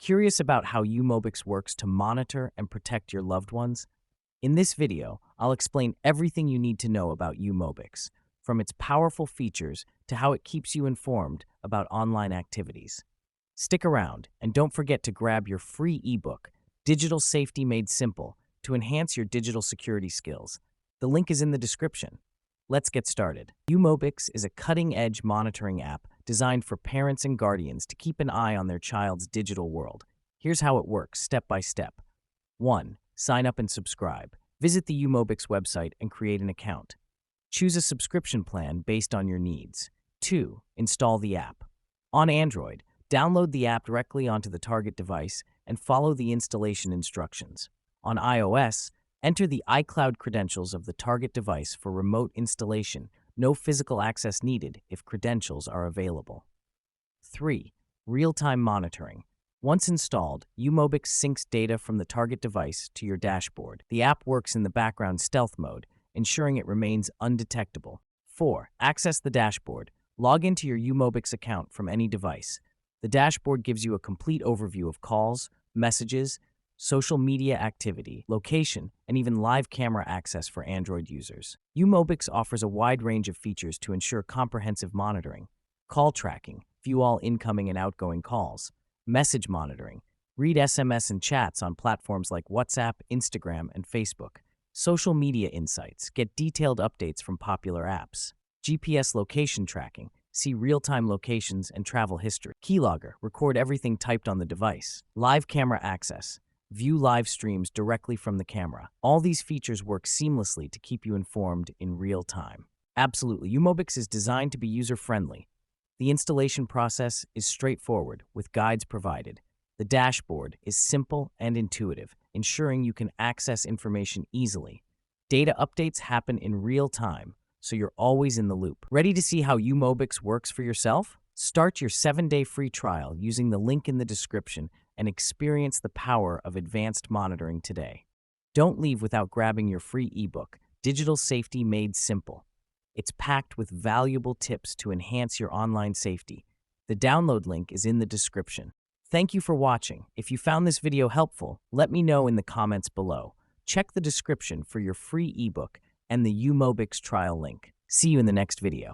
Curious about how uMobix works to monitor and protect your loved ones? In this video, I'll explain everything you need to know about uMobix, from its powerful features to how it keeps you informed about online activities. Stick around and don't forget to grab your free ebook, Digital Safety Made Simple, to enhance your digital security skills. The link is in the description. Let's get started. uMobix is a cutting-edge monitoring app designed for parents and guardians to keep an eye on their child's digital world. Here's how it works, step by step. 1. Sign up and subscribe. Visit the uMobix website and create an account. Choose a subscription plan based on your needs. 2. Install the app. On Android, download the app directly onto the target device and follow the installation instructions. On iOS, enter the iCloud credentials of the target device for remote installation. No physical access needed if credentials are available. 3. Real-time monitoring. Once installed, uMobix syncs data from the target device to your dashboard. The app works in the background stealth mode, ensuring it remains undetectable. 4. Access the dashboard. Log into your uMobix account from any device. The dashboard gives you a complete overview of calls, messages, social media activity, location, and even live camera access for Android users. uMobix offers a wide range of features to ensure comprehensive monitoring. Call tracking, view all incoming and outgoing calls. Message monitoring, read SMS and chats on platforms like WhatsApp, Instagram, and Facebook. Social media insights, get detailed updates from popular apps. GPS location tracking, see real-time locations and travel history. Keylogger, record everything typed on the device. Live camera access, view live streams directly from the camera. All these features work seamlessly to keep you informed in real time. Absolutely, uMobix is designed to be user-friendly. The installation process is straightforward, with guides provided. The dashboard is simple and intuitive, ensuring you can access information easily. Data updates happen in real time, so you're always in the loop. Ready to see how uMobix works for yourself? Start your 7-day free trial using the link in the description and experience the power of advanced monitoring today. Don't leave without grabbing your free ebook, Digital Safety Made Simple. It's packed with valuable tips to enhance your online safety. The download link is in the description. Thank you for watching. If you found this video helpful, let me know in the comments below. Check the description for your free ebook and the uMobix trial link. See you in the next video.